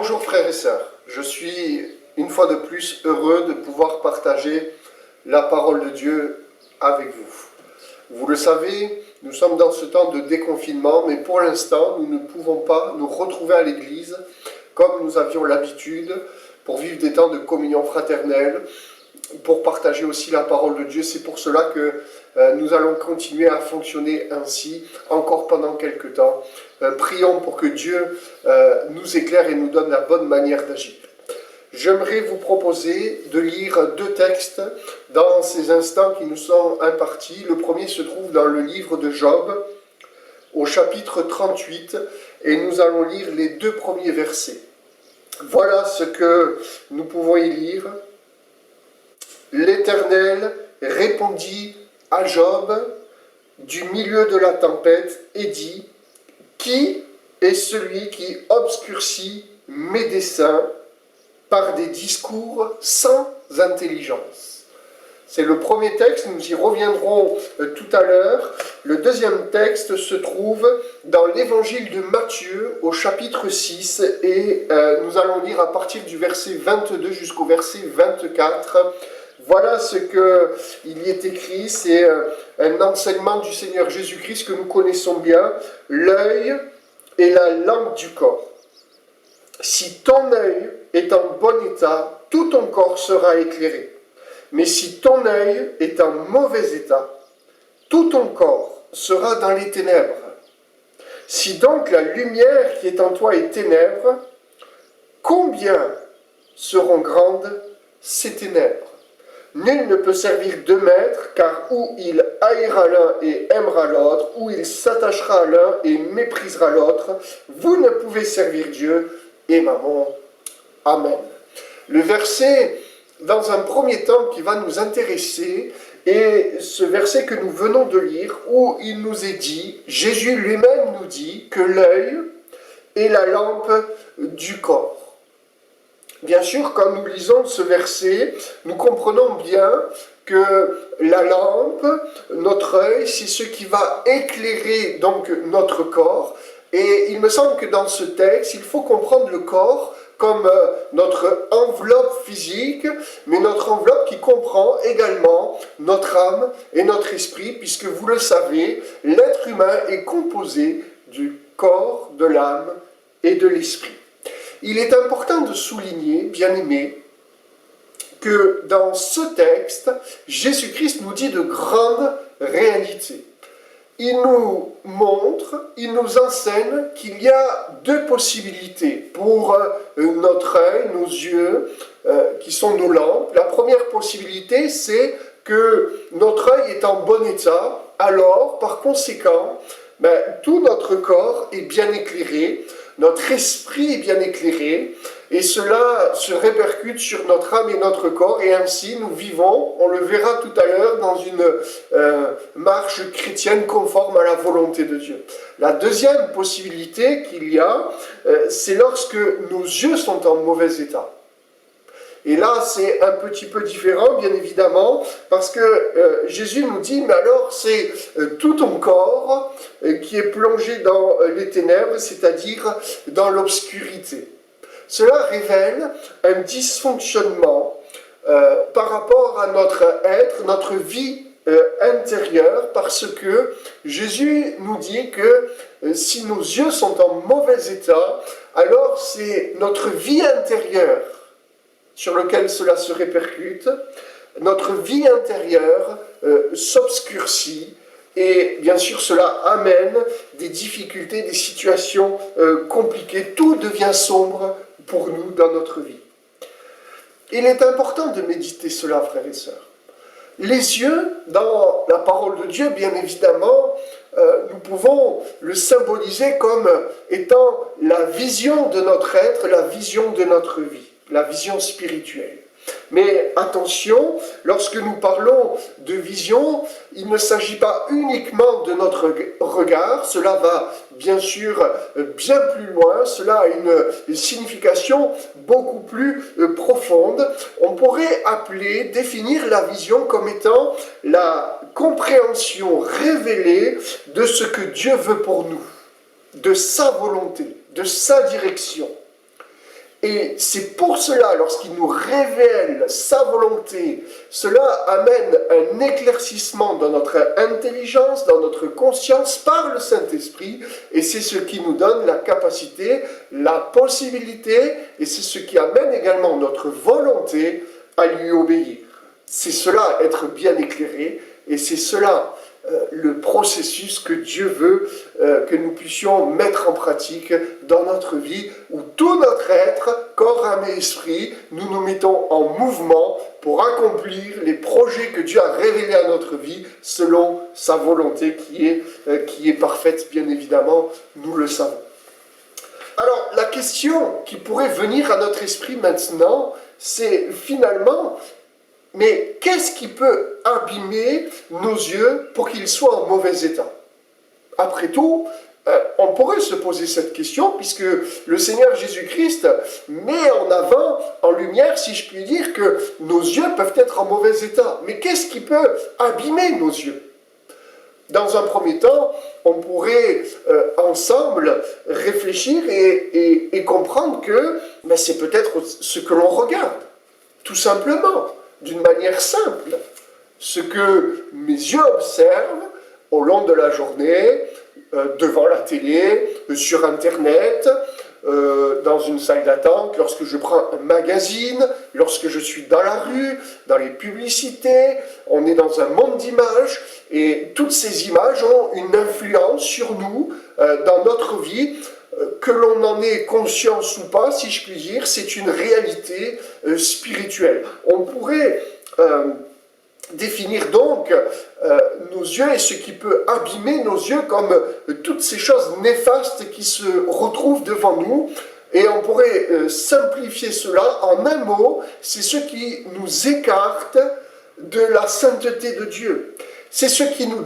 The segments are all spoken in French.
Bonjour frères et sœurs, je suis une fois de plus heureux de pouvoir partager la parole de Dieu avec vous. Vous le savez, nous sommes dans ce temps de déconfinement, mais pour l'instant, nous ne pouvons pas nous retrouver à l'église comme nous avions l'habitude pour vivre des temps de communion fraternelle, pour partager aussi la parole de Dieu. C'est pour cela que nous allons continuer à fonctionner ainsi encore pendant quelques temps. Prions pour que Dieu nous éclaire et nous donne la bonne manière d'agir. J'aimerais vous proposer de lire deux textes dans ces instants qui nous sont impartis. Le premier se trouve dans le livre de Job, au chapitre 38, et nous allons lire les deux premiers versets. Voilà ce que nous pouvons y lire. L'Éternel répondit à Job du milieu de la tempête et dit : qui est celui qui obscurcit mes desseins par des discours sans intelligence? C'est le premier texte, nous y reviendrons tout à l'heure. Le deuxième texte se trouve dans l'évangile de Matthieu au chapitre 6 et nous allons lire à partir du verset 22 jusqu'au verset 24. Voilà ce qu'il y est écrit, c'est un enseignement du Seigneur Jésus-Christ que nous connaissons bien. L'œil est la lampe du corps. Si ton œil est en bon état, tout ton corps sera éclairé. Mais si ton œil est en mauvais état, tout ton corps sera dans les ténèbres. Si donc la lumière qui est en toi est ténèbres, combien seront grandes ces ténèbres? Nul ne peut servir deux maîtres, car ou il haïra l'un et aimera l'autre, ou il s'attachera à l'un et méprisera l'autre. Vous ne pouvez servir Dieu et Mammon. Amen. Le verset, dans un premier temps, qui va nous intéresser, est ce verset que nous venons de lire, où il nous est dit, Jésus lui-même nous dit que l'œil est la lampe du corps. Bien sûr, quand nous lisons ce verset, nous comprenons bien que la lampe, notre œil, c'est ce qui va éclairer donc notre corps. Et il me semble que dans ce texte, il faut comprendre le corps comme notre enveloppe physique, mais notre enveloppe qui comprend également notre âme et notre esprit, puisque vous le savez, l'être humain est composé du corps, de l'âme et de l'esprit. Il est important de souligner, bien-aimés, que dans ce texte, Jésus-Christ nous dit de grandes réalités. Il nous montre, il nous enseigne qu'il y a deux possibilités pour notre œil, nos yeux, qui sont nos lampes. La première possibilité, c'est que notre œil est en bon état, alors, par conséquent, tout notre corps est bien éclairé, notre esprit est bien éclairé, et cela se répercute sur notre âme et notre corps, et ainsi nous vivons, on le verra tout à l'heure, dans une marche chrétienne conforme à la volonté de Dieu. La deuxième possibilité qu'il y a, c'est lorsque nos yeux sont en mauvais état. Et là, c'est un petit peu différent, bien évidemment, parce que Jésus nous dit, mais alors c'est tout ton corps qui est plongé dans les ténèbres, c'est-à-dire dans l'obscurité. Cela révèle un dysfonctionnement par rapport à notre être, notre vie intérieure, parce que Jésus nous dit que si nos yeux sont en mauvais état, alors c'est notre vie intérieure sur lequel cela se répercute, notre vie intérieure s'obscurcit et bien sûr cela amène des difficultés, des situations compliquées, tout devient sombre pour nous dans notre vie. Il est important de méditer cela, frères et sœurs. Les yeux, dans la parole de Dieu, bien évidemment, nous pouvons le symboliser comme étant la vision de notre être, la vision de notre vie. La vision spirituelle. Mais attention, lorsque nous parlons de vision, il ne s'agit pas uniquement de notre regard, cela va bien sûr bien plus loin, cela a une signification beaucoup plus profonde. On pourrait définir la vision comme étant la compréhension révélée de ce que Dieu veut pour nous, de sa volonté, de sa direction. Et c'est pour cela, lorsqu'il nous révèle sa volonté, cela amène un éclaircissement dans notre intelligence, dans notre conscience par le Saint-Esprit, et c'est ce qui nous donne la capacité, la possibilité, et c'est ce qui amène également notre volonté à lui obéir. C'est cela, être bien éclairé, et c'est cela le processus que Dieu veut que nous puissions mettre en pratique dans notre vie, où tout notre être, corps, âme et esprit, nous nous mettons en mouvement pour accomplir les projets que Dieu a révélés à notre vie selon sa volonté qui est parfaite, bien évidemment, nous le savons. Alors, la question qui pourrait venir à notre esprit maintenant, c'est finalement, mais qu'est-ce qui peut abîmer nos yeux pour qu'ils soient en mauvais état? Après tout, on pourrait se poser cette question, puisque le Seigneur Jésus-Christ met en avant, en lumière, si je puis dire, que nos yeux peuvent être en mauvais état. Mais qu'est-ce qui peut abîmer nos yeux? Dans un premier temps, on pourrait ensemble réfléchir et comprendre que c'est peut-être ce que l'on regarde, tout simplement, d'une manière simple. Ce que mes yeux observent au long de la journée, devant la télé, sur Internet, dans une salle d'attente, lorsque je prends un magazine, lorsque je suis dans la rue, dans les publicités, on est dans un monde d'images, et toutes ces images ont une influence sur nous, dans notre vie, que l'on en ait conscience ou pas, si je puis dire, c'est une réalité spirituelle. On pourrait définir donc nos yeux et ce qui peut abîmer nos yeux comme toutes ces choses néfastes qui se retrouvent devant nous. Et on pourrait simplifier cela en un mot, c'est ce qui nous écarte de la sainteté de Dieu. C'est ce qui nous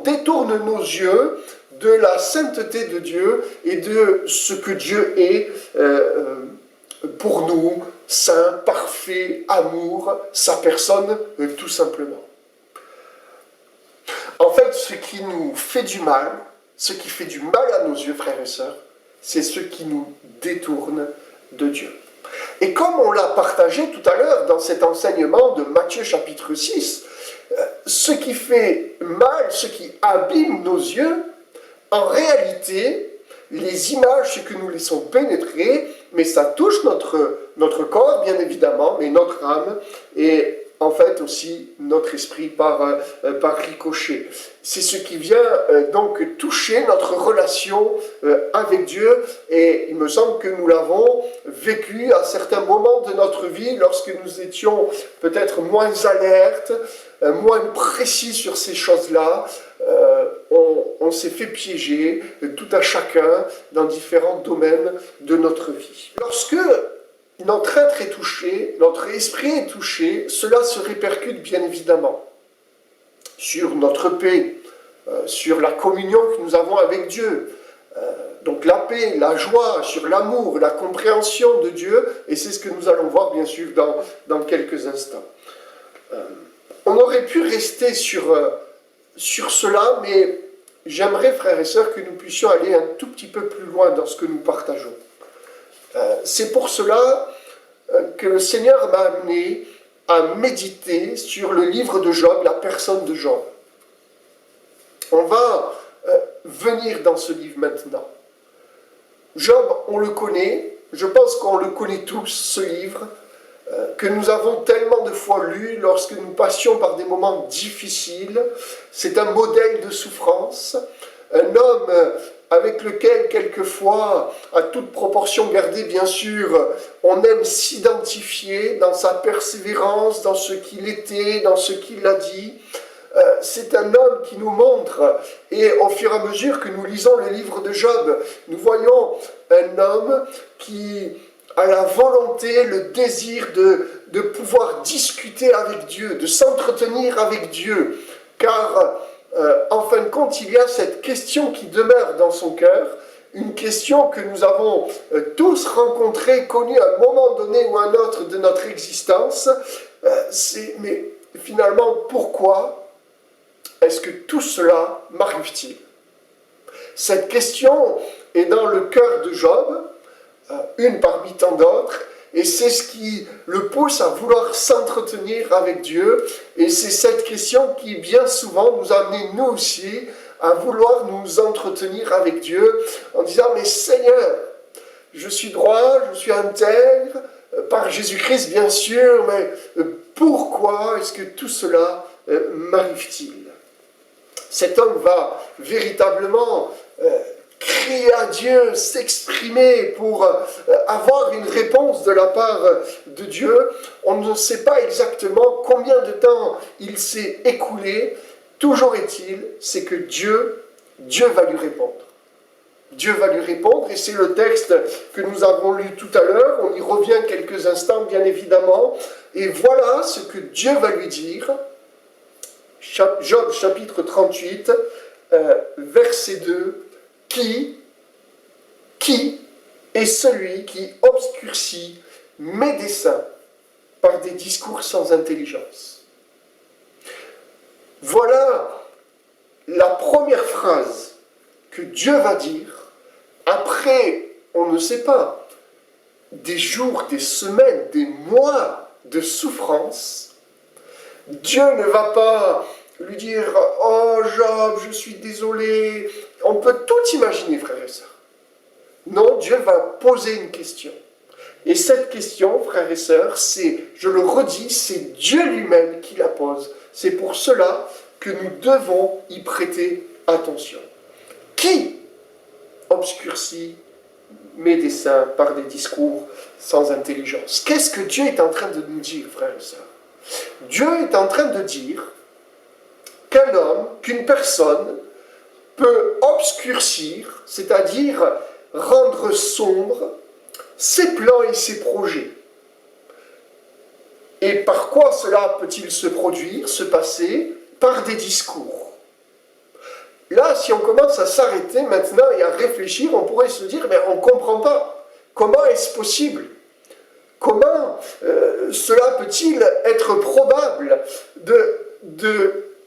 détourne nos yeux de la sainteté de Dieu et de ce que Dieu est pour nous, saint, parfait, amour, sa personne, tout simplement. En fait, ce qui nous fait du mal, ce qui fait du mal à nos yeux, frères et sœurs, c'est ce qui nous détourne de Dieu. Et comme on l'a partagé tout à l'heure dans cet enseignement de Matthieu chapitre 6, ce qui fait mal, ce qui abîme nos yeux, en réalité, les images, ce que nous laissons pénétrer, mais ça touche notre corps, bien évidemment, mais notre âme, et en fait aussi notre esprit par ricochet. C'est ce qui vient donc toucher notre relation avec Dieu, et il me semble que nous l'avons vécu à certains moments de notre vie, lorsque nous étions peut-être moins alertes, moins précis sur ces choses-là. On s'est fait piéger, tout à chacun, dans différents domaines de notre vie. Lorsque notre être est touché, notre esprit est touché, cela se répercute bien évidemment sur notre paix, sur la communion que nous avons avec Dieu. Donc la paix, la joie, sur l'amour, la compréhension de Dieu, et c'est ce que nous allons voir bien sûr dans quelques instants. On aurait pu rester sur cela, mais j'aimerais, frères et sœurs, que nous puissions aller un tout petit peu plus loin dans ce que nous partageons. C'est pour cela que le Seigneur m'a amené à méditer sur le livre de Job, la personne de Job. On va venir dans ce livre maintenant. Job, on le connaît, je pense qu'on le connaît tous, ce livre, que nous avons tellement de fois lu lorsque nous passions par des moments difficiles. C'est un modèle de souffrance, un homme avec lequel, quelquefois, à toute proportion gardée, bien sûr, on aime s'identifier dans sa persévérance, dans ce qu'il était, dans ce qu'il a dit. C'est un homme qui nous montre, et au fur et à mesure que nous lisons le livre de Job, nous voyons un homme qui a la volonté, le désir de pouvoir discuter avec Dieu, de s'entretenir avec Dieu, car en fin de compte, il y a cette question qui demeure dans son cœur, une question que nous avons tous rencontrée, connue à un moment donné ou à un autre de notre existence, mais finalement, pourquoi est-ce que tout cela m'arrive-t-il? Cette question est dans le cœur de Job, une parmi tant d'autres, et c'est ce qui le pousse à vouloir s'entretenir avec Dieu, et c'est cette question qui bien souvent nous a amené nous aussi à vouloir nous entretenir avec Dieu en disant « Mais Seigneur, je suis droit, je suis intègre, par Jésus-Christ bien sûr, mais pourquoi est-ce que tout cela m'arrive-t-il » Cet homme va véritablement crier à Dieu, s'exprimer pour avoir une réponse de la part de Dieu. On ne sait pas exactement combien de temps il s'est écoulé. Toujours est-il, c'est que Dieu va lui répondre. Dieu va lui répondre, et c'est le texte que nous avons lu tout à l'heure. On y revient quelques instants, bien évidemment. Et voilà ce que Dieu va lui dire. Job chapitre 38, verset 2. Qui est celui qui obscurcit mes desseins par des discours sans intelligence? Voilà la première phrase que Dieu va dire après, on ne sait pas, des jours, des semaines, des mois de souffrance. Dieu ne va pas lui dire « Oh Job, je suis désolé ». On peut tout imaginer, frères et sœurs. Non, Dieu va poser une question. Et cette question, frères et sœurs, c'est, je le redis, c'est Dieu lui-même qui la pose. C'est pour cela que nous devons y prêter attention. Qui obscurcit mes desseins par des discours sans intelligence? Qu'est-ce que Dieu est en train de nous dire, frères et sœurs? Dieu est en train de dire qu'un homme, qu'une personne peut obscurcir, c'est-à-dire rendre sombre, ses plans et ses projets. Et par quoi cela peut-il se produire, se passer? Par des discours. Là, si on commence à s'arrêter maintenant et à réfléchir, on pourrait se dire, mais on ne comprend pas. Comment est-ce possible? Comment cela peut-il être probable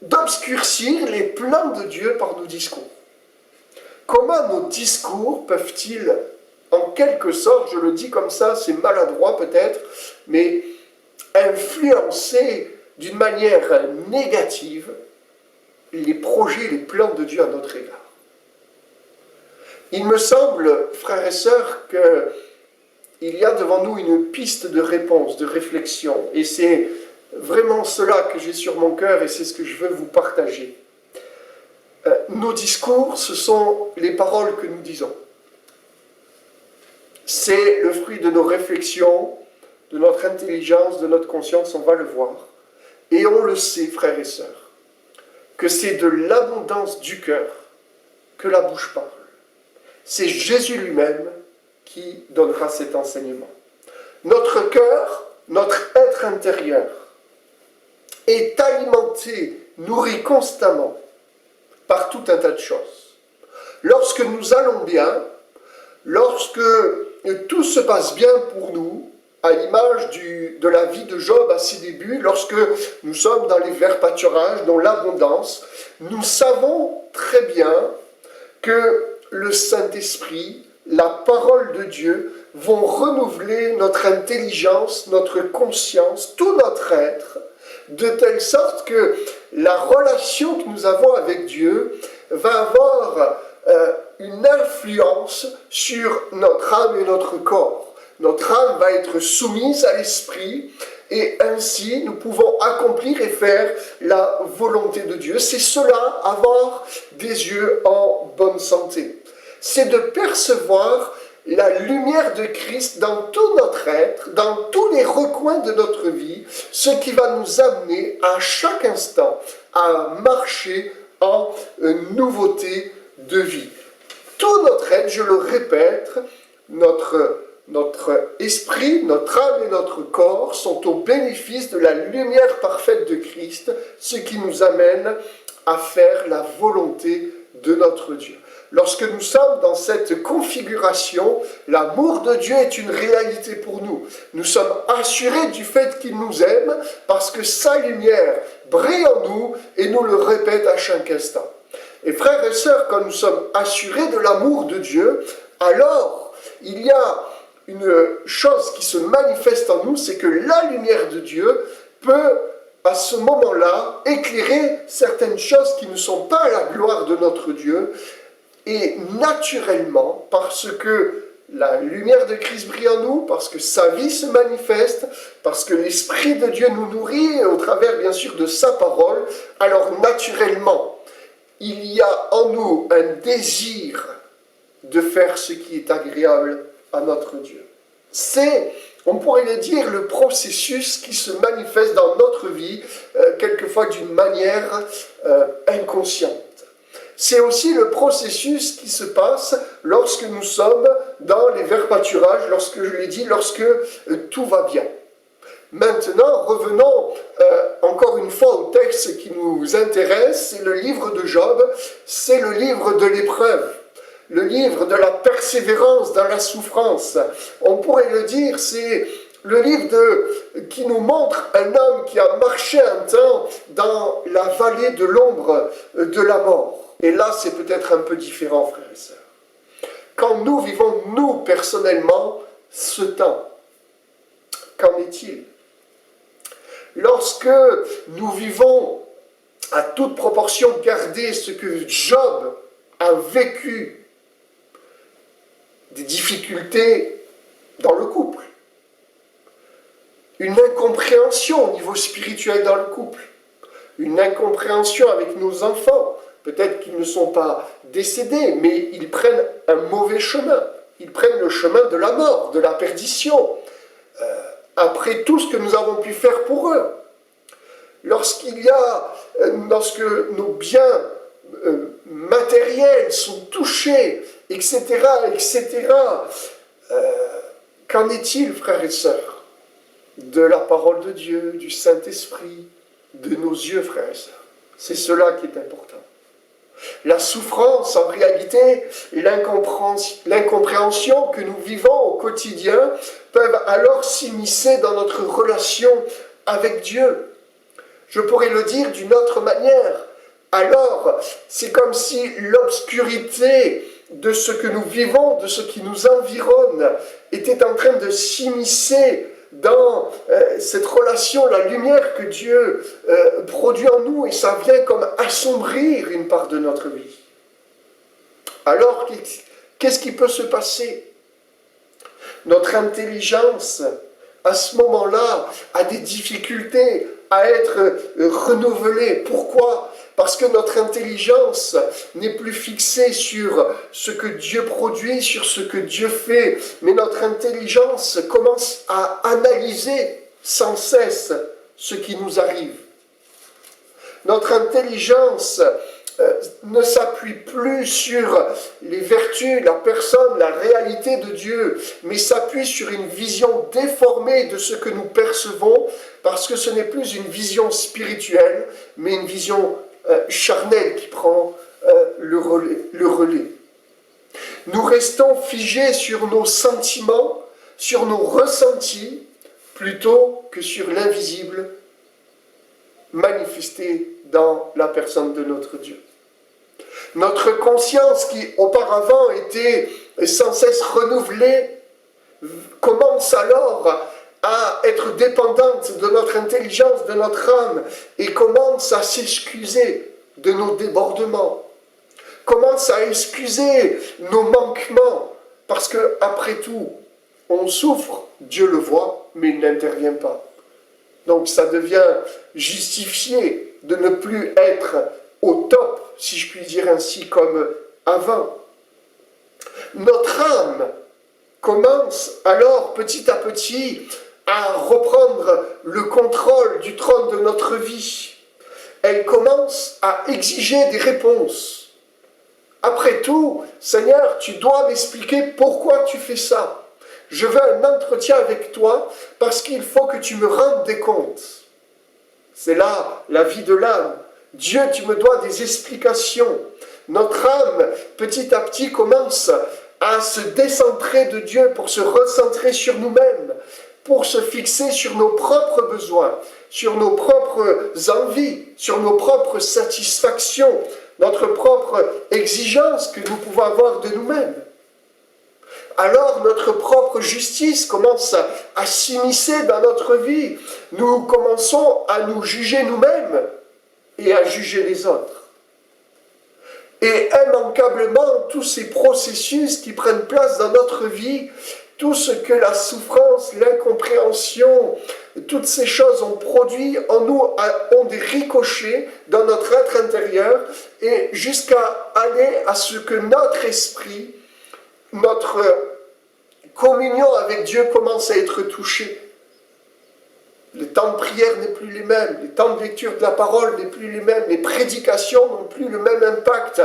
d'obscurcir les plans de Dieu par nos discours? Comment nos discours peuvent-ils, en quelque sorte, je le dis comme ça, c'est maladroit peut-être, mais influencer d'une manière négative les projets, les plans de Dieu à notre égard? Il me semble, frères et sœurs, qu'il y a devant nous une piste de réponse, de réflexion, et c'est vraiment cela que j'ai sur mon cœur et c'est ce que je veux vous partager. Nos discours, ce sont les paroles que nous disons. C'est le fruit de nos réflexions, de notre intelligence, de notre conscience, on va le voir. Et on le sait, frères et sœurs, que c'est de l'abondance du cœur que la bouche parle. C'est Jésus lui-même qui donnera cet enseignement. Notre cœur, notre être intérieur, est alimenté, nourri constamment par tout un tas de choses. Lorsque nous allons bien, lorsque tout se passe bien pour nous, à l'image de la vie de Job à ses débuts, lorsque nous sommes dans les verts pâturages, dans l'abondance, nous savons très bien que le Saint-Esprit, la parole de Dieu, vont renouveler notre intelligence, notre conscience, tout notre être, de telle sorte que la relation que nous avons avec Dieu va avoir une influence sur notre âme et notre corps. Notre âme va être soumise à l'Esprit et ainsi nous pouvons accomplir et faire la volonté de Dieu. C'est cela, avoir des yeux en bonne santé. C'est de percevoir la lumière de Christ dans tout notre être, dans tous les recoins de notre vie, ce qui va nous amener à chaque instant à marcher en nouveauté de vie. Tout notre être, je le répète, notre esprit, notre âme et notre corps sont au bénéfice de la lumière parfaite de Christ, ce qui nous amène à faire la volonté de notre Dieu. Lorsque nous sommes dans cette configuration, l'amour de Dieu est une réalité pour nous. Nous sommes assurés du fait qu'il nous aime parce que sa lumière brille en nous et nous le répète à chaque instant. Et frères et sœurs, quand nous sommes assurés de l'amour de Dieu, alors il y a une chose qui se manifeste en nous, c'est que la lumière de Dieu peut, à ce moment-là, éclairer certaines choses qui ne sont pas à la gloire de notre Dieu. Et naturellement, parce que la lumière de Christ brille en nous, parce que sa vie se manifeste, parce que l'Esprit de Dieu nous nourrit au travers, bien sûr, de sa parole, alors naturellement, il y a en nous un désir de faire ce qui est agréable à notre Dieu. C'est, on pourrait le dire, le processus qui se manifeste dans notre vie, quelquefois d'une manière inconsciente. C'est aussi le processus qui se passe lorsque nous sommes dans les verts pâturages, lorsque je l'ai dit, lorsque tout va bien. Maintenant, revenons encore une fois au texte qui nous intéresse, c'est le livre de Job, c'est le livre de l'épreuve, le livre de la persévérance dans la souffrance. On pourrait le dire, c'est le livre qui nous montre un homme qui a marché un temps dans la vallée de l'ombre de la mort. Et là, c'est peut-être un peu différent, frères et sœurs. Quand nous vivons, nous, personnellement, ce temps, qu'en est-il? Lorsque nous vivons, à toute proportion gardée, ce que Job a vécu, des difficultés dans le couple, une incompréhension au niveau spirituel dans le couple, une incompréhension avec nos enfants. Peut-être qu'ils ne sont pas décédés, mais ils prennent un mauvais chemin. Ils prennent le chemin de la mort, de la perdition, après tout ce que nous avons pu faire pour eux. Lorsque nos biens matériels sont touchés, etc., etc., qu'en est-il, frères et sœurs, de la parole de Dieu, du Saint-Esprit, de nos yeux, frères et sœurs? C'est cela qui est important. La souffrance, en réalité, et l'incompréhension que nous vivons au quotidien peuvent alors s'immiscer dans notre relation avec Dieu. Je pourrais le dire d'une autre manière. Alors, c'est comme si l'obscurité de ce que nous vivons, de ce qui nous environne, était en train de s'immiscer dans cette relation, la lumière que Dieu produit en nous, et ça vient comme assombrir une part de notre vie. Alors, qu'est-ce qui peut se passer? Notre intelligence, à ce moment-là, a des difficultés à être renouvelée. Pourquoi? Parce que notre intelligence n'est plus fixée sur ce que Dieu produit, sur ce que Dieu fait, mais notre intelligence commence à analyser sans cesse ce qui nous arrive. Notre intelligence ne s'appuie plus sur les vertus, la personne, la réalité de Dieu, mais s'appuie sur une vision déformée de ce que nous percevons, parce que ce n'est plus une vision spirituelle, mais une vision charnelle qui prend le relais. Nous restons figés sur nos sentiments, sur nos ressentis, plutôt que sur l'invisible manifesté dans la personne de notre Dieu. Notre conscience, qui auparavant était sans cesse renouvelée, commence alors à être dépendante de notre intelligence, de notre âme, et commence à s'excuser de nos débordements, commence à excuser nos manquements, parce que après tout, on souffre, Dieu le voit, mais il n'intervient pas. Donc ça devient justifié de ne plus être au top, si je puis dire ainsi, comme avant. Notre âme commence alors petit à petit à reprendre le contrôle du trône de notre vie. Elle commence à exiger des réponses. Après tout, Seigneur, tu dois m'expliquer pourquoi tu fais ça. Je veux un entretien avec toi parce qu'il faut que tu me rendes des comptes. C'est là la vie de l'âme. Dieu, tu me dois des explications. Notre âme, petit à petit, commence à se décentrer de Dieu pour se recentrer sur nous-mêmes, pour se fixer sur nos propres besoins, sur nos propres envies, sur nos propres satisfactions, notre propre exigence que nous pouvons avoir de nous-mêmes. alors notre propre justice commence à s'immiscer dans notre vie. Nous commençons à nous juger nous-mêmes et à juger les autres. Et immanquablement, tous ces processus qui prennent place dans notre vie, tout ce que la souffrance, l'incompréhension, toutes ces choses ont produit en nous, ont des ricochets dans notre être intérieur, et jusqu'à aller à ce que notre esprit, notre communion avec Dieu commence à être touché. Les temps de prière n'est plus les mêmes, les temps de lecture de la parole n'est plus les mêmes, les prédications n'ont plus le même impact.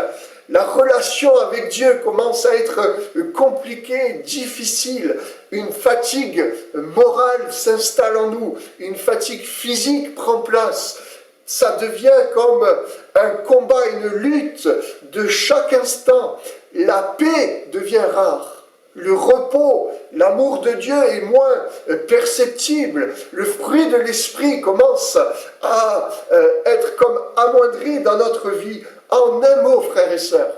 La relation avec Dieu commence à être compliquée, difficile. Une fatigue morale s'installe en nous, une fatigue physique prend place. Ça devient comme un combat, une lutte de chaque instant. La paix devient rare. Le repos, l'amour de Dieu est moins perceptible. Le fruit de l'esprit commence à être comme amoindri dans notre vie. En un mot, frères et sœurs,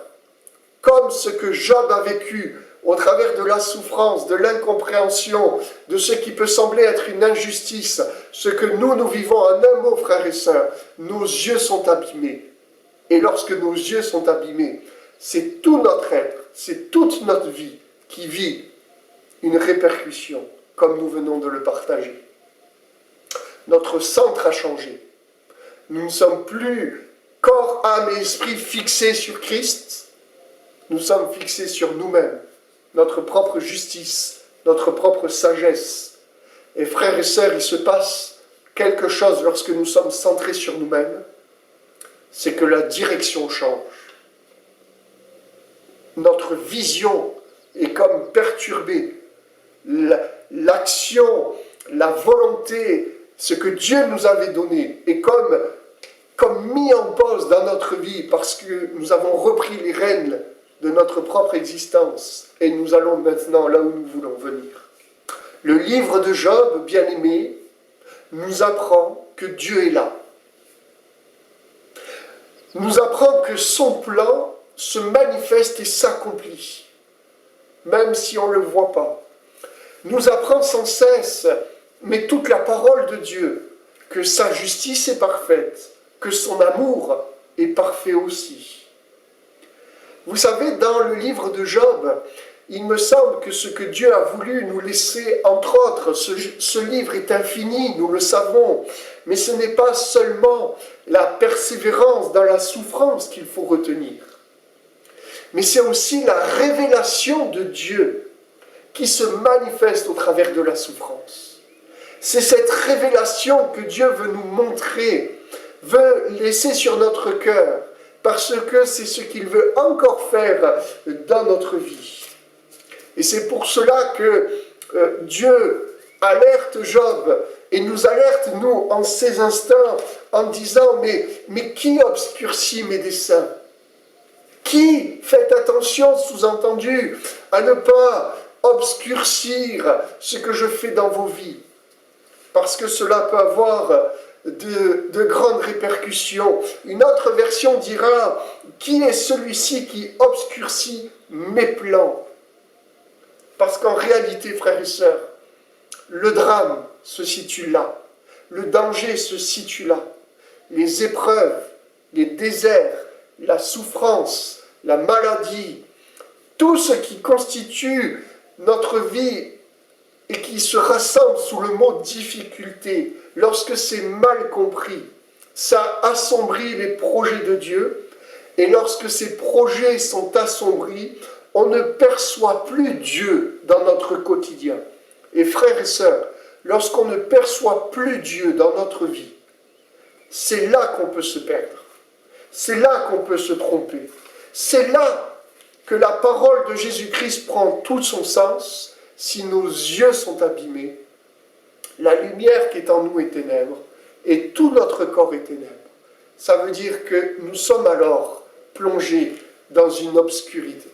comme ce que Job a vécu au travers de la souffrance, de l'incompréhension, de ce qui peut sembler être une injustice, ce que nous vivons en un mot, frères et sœurs, nos yeux sont abîmés. Et lorsque nos yeux sont abîmés, c'est tout notre être, c'est toute notre vie qui vit une répercussion, comme nous venons de le partager. Notre centre a changé. Nous ne sommes plus corps, âme et esprit fixés sur Christ. Nous sommes fixés sur nous-mêmes, notre propre justice, notre propre sagesse. Et frères et sœurs, il se passe quelque chose lorsque nous sommes centrés sur nous-mêmes, c'est que la direction change. Notre vision est comme perturbée. L'action, la volonté, ce que Dieu nous avait donné est comme mis en pause dans notre vie parce que nous avons repris les rênes de notre propre existence et nous allons maintenant là où nous voulons venir. Le livre de Job, bien-aimé, nous apprend que Dieu est là. Nous apprend que son plan se manifeste et s'accomplit, même si on ne le voit pas. Nous apprend sans cesse, mais toute la parole de Dieu, que sa justice est parfaite, que son amour est parfait aussi. Vous savez, dans le livre de Job, il me semble que ce que Dieu a voulu nous laisser, entre autres, ce livre est infini, nous le savons, mais ce n'est pas seulement la persévérance dans la souffrance qu'il faut retenir, mais c'est aussi la révélation de Dieu qui se manifeste au travers de la souffrance. C'est cette révélation que Dieu veut nous montrer, veut laisser sur notre cœur, parce que c'est ce qu'il veut encore faire dans notre vie. Et c'est pour cela que Dieu alerte Job et nous alerte, nous, en ces instants, en disant, mais qui obscurcit mes desseins? Qui, faites attention, sous-entendu, à ne pas obscurcir ce que je fais dans vos vies, parce que cela peut avoir de grandes répercussions. Une autre version dira, qui est celui-ci qui obscurcit mes plans? Parce qu'en réalité, frères et sœurs, le drame se situe là, le danger se situe là, les épreuves, les déserts, la souffrance, la maladie, tout ce qui constitue notre vie et qui se rassemble sous le mot difficulté, lorsque c'est mal compris, ça assombrit les projets de Dieu, et lorsque ces projets sont assombris, on ne perçoit plus Dieu dans notre quotidien. Et frères et sœurs, lorsqu'on ne perçoit plus Dieu dans notre vie, c'est là qu'on peut se perdre. C'est là qu'on peut se tromper. C'est là que la parole de Jésus-Christ prend tout son sens. Si nos yeux sont abîmés, la lumière qui est en nous est ténèbres, et tout notre corps est ténèbres. Ça veut dire que nous sommes alors plongés dans une obscurité.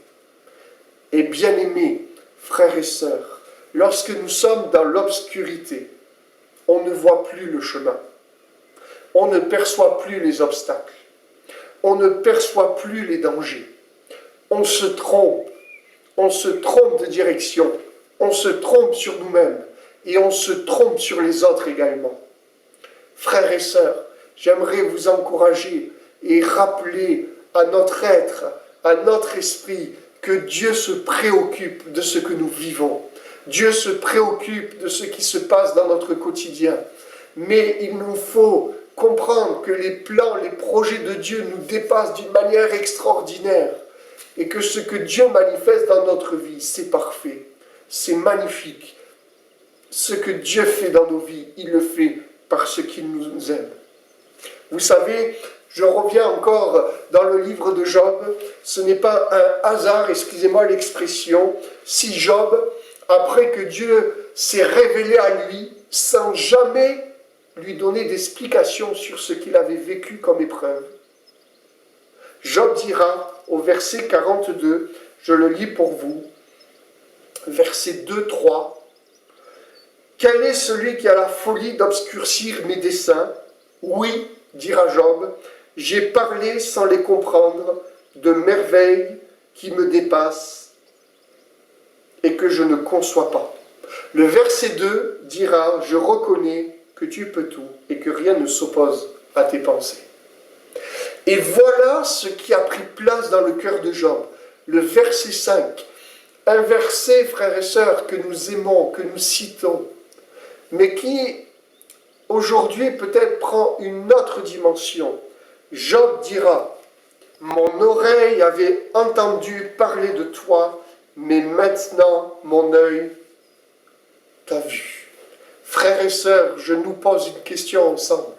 Et bien-aimés, frères et sœurs, lorsque nous sommes dans l'obscurité, on ne voit plus le chemin. On ne perçoit plus les obstacles. On ne perçoit plus les dangers. On se trompe. on se trompe de direction, on se trompe sur nous-mêmes et on se trompe sur les autres également. Frères et sœurs, j'aimerais vous encourager et rappeler à notre être, à notre esprit, que Dieu se préoccupe de ce que nous vivons. Dieu se préoccupe de ce qui se passe dans notre quotidien. Mais il nous faut comprendre que les plans, les projets de Dieu nous dépassent d'une manière extraordinaire. Et que ce que Dieu manifeste dans notre vie, c'est parfait. C'est magnifique. Ce que Dieu fait dans nos vies, il le fait parce qu'il nous aime. Vous savez, je reviens encore dans le livre de Job. Ce n'est pas un hasard, excusez-moi l'expression, si Job, après que Dieu s'est révélé à lui, sans jamais lui donner d'explication sur ce qu'il avait vécu comme épreuve. Job dira au verset 42, je le lis pour vous, verset 2-3, « Quel est celui qui a la folie d'obscurcir mes desseins? Oui, dira Job, j'ai parlé sans les comprendre de merveilles qui me dépassent et que je ne conçois pas. » Le verset 2 dira, « Je reconnais que tu peux tout et que rien ne s'oppose à tes pensées. » Et voilà ce qui a pris place dans le cœur de Job. Le verset 5, un verset, frères et sœurs, que nous aimons, que nous citons, mais qui, aujourd'hui, peut-être prend une autre dimension. Job dira, « Mon oreille avait entendu parler de toi, mais maintenant mon œil t'a vu. » Frères et sœurs, je nous pose une question ensemble.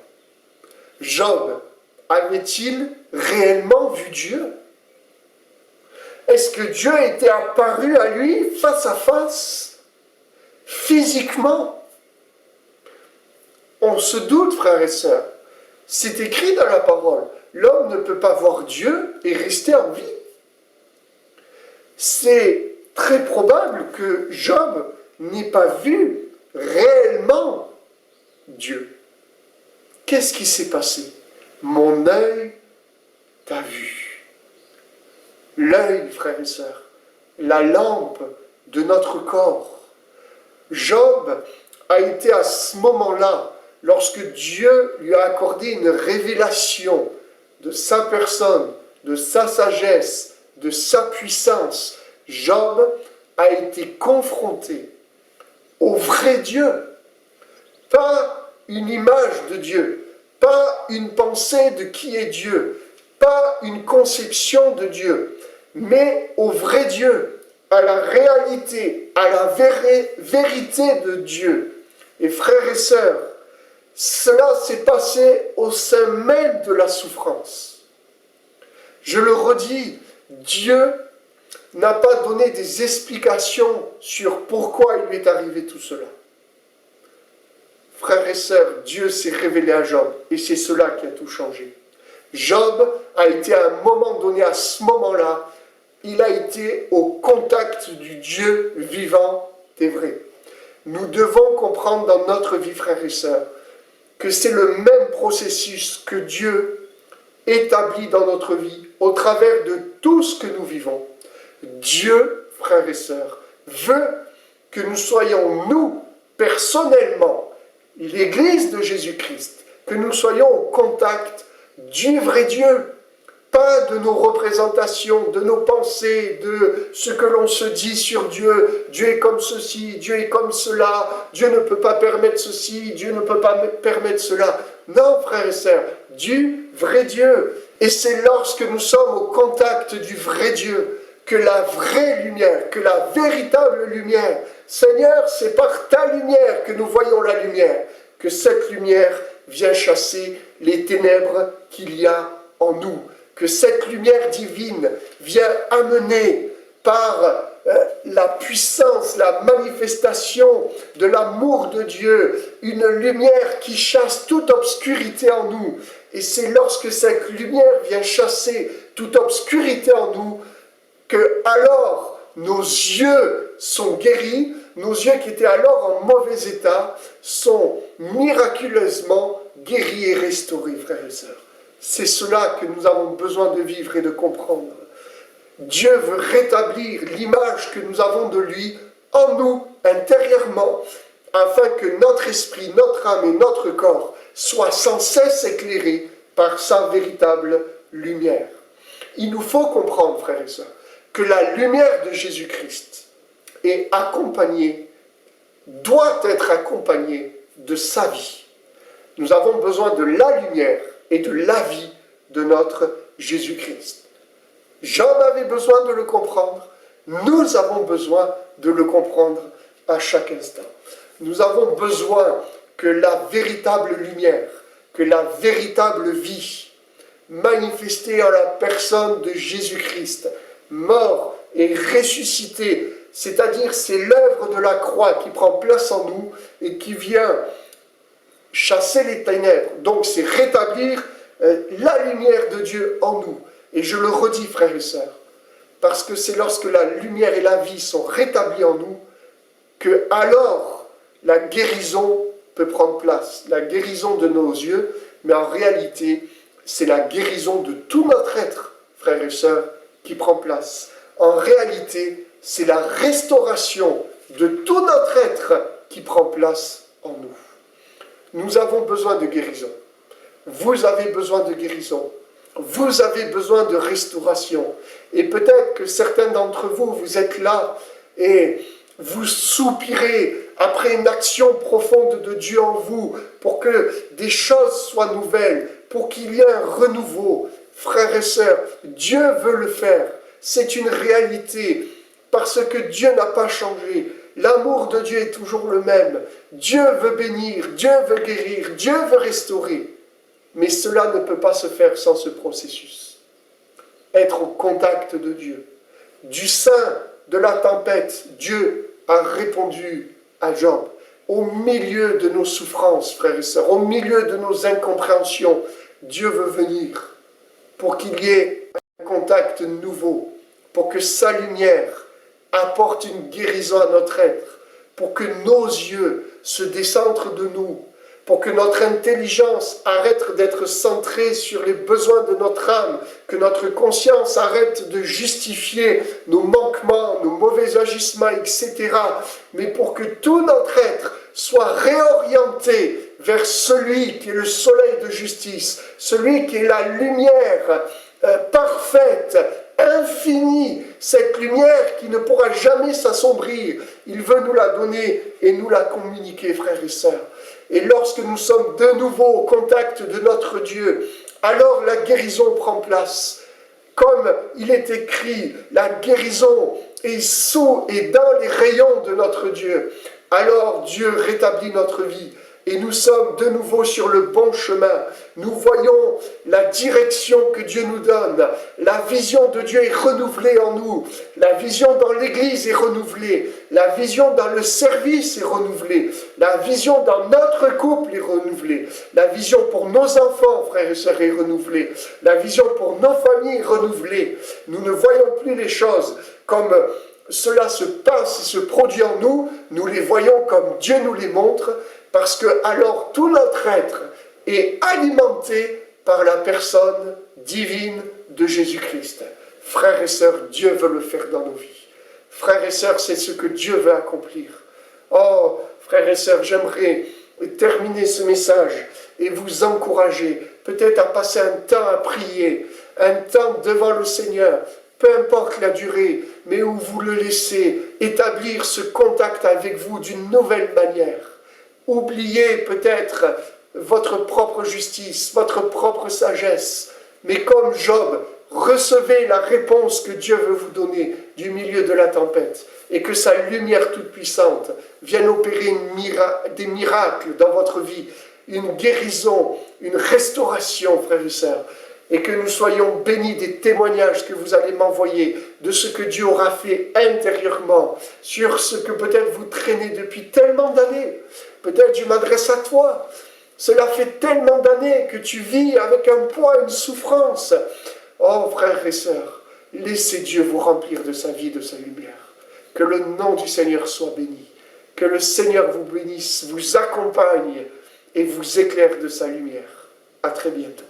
Job avait-il réellement vu Dieu? Est-ce que Dieu était apparu à lui face à face, physiquement? On se doute, frères et sœurs. C'est écrit dans la parole. L'homme ne peut pas voir Dieu et rester en vie. C'est très probable que Job n'ait pas vu réellement Dieu. Qu'est-ce qui s'est passé? Mon œil t'a vu. L'œil, frères et sœurs, la lampe de notre corps. Job a été à ce moment-là, lorsque Dieu lui a accordé une révélation de sa personne, de sa sagesse, de sa puissance. Job a été confronté au vrai Dieu, pas une image de Dieu, pas une pensée de qui est Dieu, pas une conception de Dieu, mais au vrai Dieu, à la réalité, à la vérité de Dieu. Et frères et sœurs, cela s'est passé au sein même de la souffrance. Je le redis, Dieu n'a pas donné des explications sur pourquoi il lui est arrivé tout cela. Frères et sœurs, Dieu s'est révélé à Job et c'est cela qui a tout changé. Job a été à un moment donné, à ce moment-là, il a été au contact du Dieu vivant et vrai. Nous devons comprendre dans notre vie, frères et sœurs, que c'est le même processus que Dieu établit dans notre vie au travers de tout ce que nous vivons. Dieu, frères et sœurs, veut que nous soyons, nous, personnellement, l'Église de Jésus-Christ, que nous soyons au contact du vrai Dieu, pas de nos représentations, de nos pensées, de ce que l'on se dit sur Dieu. Dieu est comme ceci, Dieu est comme cela, Dieu ne peut pas permettre ceci, Dieu ne peut pas permettre cela. Non, frères et sœurs, du vrai Dieu. Et c'est lorsque nous sommes au contact du vrai Dieu que la vraie lumière, que la véritable lumière, Seigneur, c'est par ta lumière que nous voyons la lumière, que cette lumière vient chasser les ténèbres qu'il y a en nous, que cette lumière divine vient amener par la puissance, la manifestation de l'amour de Dieu, une lumière qui chasse toute obscurité en nous. Et c'est lorsque cette lumière vient chasser toute obscurité en nous que alors nos yeux sont guéris, nos yeux qui étaient alors en mauvais état sont miraculeusement guéris et restaurés, frères et sœurs. C'est cela que nous avons besoin de vivre et de comprendre. Dieu veut rétablir l'image que nous avons de lui en nous, intérieurement, afin que notre esprit, notre âme et notre corps soient sans cesse éclairés par sa véritable lumière. Il nous faut comprendre, frères et sœurs, que la lumière de Jésus-Christ est accompagnée, doit être accompagnée de sa vie. Nous avons besoin de la lumière et de la vie de notre Jésus-Christ. J'en avais besoin de le comprendre. Nous avons besoin de le comprendre à chaque instant. Nous avons besoin que la véritable lumière, que la véritable vie, manifestée en la personne de Jésus-Christ, mort et ressuscité, c'est-à-dire c'est l'œuvre de la croix qui prend place en nous et qui vient chasser les ténèbres. Donc c'est rétablir la lumière de Dieu en nous. Et je le redis, frères et sœurs, parce que c'est lorsque la lumière et la vie sont rétablies en nous que alors la guérison peut prendre place. La guérison de nos yeux, mais en réalité, c'est la guérison de tout notre être, frères et sœurs, qui prend place. En réalité, c'est la restauration de tout notre être qui prend place en nous. Nous avons besoin de guérison. Vous avez besoin de guérison. Vous avez besoin de restauration. Et peut-être que certains d'entre vous, vous êtes là et vous soupirez après une action profonde de Dieu en vous pour que des choses soient nouvelles, pour qu'il y ait un renouveau. Frères et sœurs, Dieu veut le faire. C'est une réalité parce que Dieu n'a pas changé. L'amour de Dieu est toujours le même. Dieu veut bénir, Dieu veut guérir, Dieu veut restaurer. Mais cela ne peut pas se faire sans ce processus. Être au contact de Dieu. Du sein de la tempête, Dieu a répondu à Job. Au milieu de nos souffrances, frères et sœurs, au milieu de nos incompréhensions, Dieu veut venir pour qu'il y ait un contact nouveau, pour que sa lumière apporte une guérison à notre être, pour que nos yeux se décentrent de nous, pour que notre intelligence arrête d'être centrée sur les besoins de notre âme, que notre conscience arrête de justifier nos manquements, nos mauvais agissements, etc. Mais pour que tout notre être soit réorienté vers celui qui est le soleil de justice, celui qui est la lumière parfaite, infinie, cette lumière qui ne pourra jamais s'assombrir. Il veut nous la donner et nous la communiquer, frères et sœurs. Et lorsque nous sommes de nouveau au contact de notre Dieu, alors la guérison prend place. Comme il est écrit, la guérison est sous et dans les rayons de notre Dieu. Alors Dieu rétablit notre vie. Et nous sommes de nouveau sur le bon chemin. Nous voyons la direction que Dieu nous donne. La vision de Dieu est renouvelée en nous. La vision dans l'Église est renouvelée. La vision dans le service est renouvelée. La vision dans notre couple est renouvelée. La vision pour nos enfants, frères et sœurs, est renouvelée. La vision pour nos familles est renouvelée. Nous ne voyons plus les choses comme cela se passe et se produit en nous. Nous les voyons comme Dieu nous les montre. Parce que alors tout notre être est alimenté par la personne divine de Jésus-Christ. Frères et sœurs, Dieu veut le faire dans nos vies. Frères et sœurs, c'est ce que Dieu veut accomplir. Oh, frères et sœurs, j'aimerais terminer ce message et vous encourager peut-être à passer un temps à prier, un temps devant le Seigneur, peu importe la durée, mais où vous le laissez établir ce contact avec vous d'une nouvelle manière. Oubliez peut-être votre propre justice, votre propre sagesse, mais comme Job, recevez la réponse que Dieu veut vous donner du milieu de la tempête et que sa lumière toute puissante vienne opérer des miracles dans votre vie, une guérison, une restauration, frères et sœurs, et que nous soyons bénis des témoignages que vous allez m'envoyer, de ce que Dieu aura fait intérieurement, sur ce que peut-être vous traînez depuis tellement d'années. Peut-être je m'adresse à toi. Cela fait tellement d'années que tu vis avec un poids, une souffrance. Oh, frères et sœurs, laissez Dieu vous remplir de sa vie, de sa lumière. Que le nom du Seigneur soit béni. Que le Seigneur vous bénisse, vous accompagne et vous éclaire de sa lumière. À très bientôt.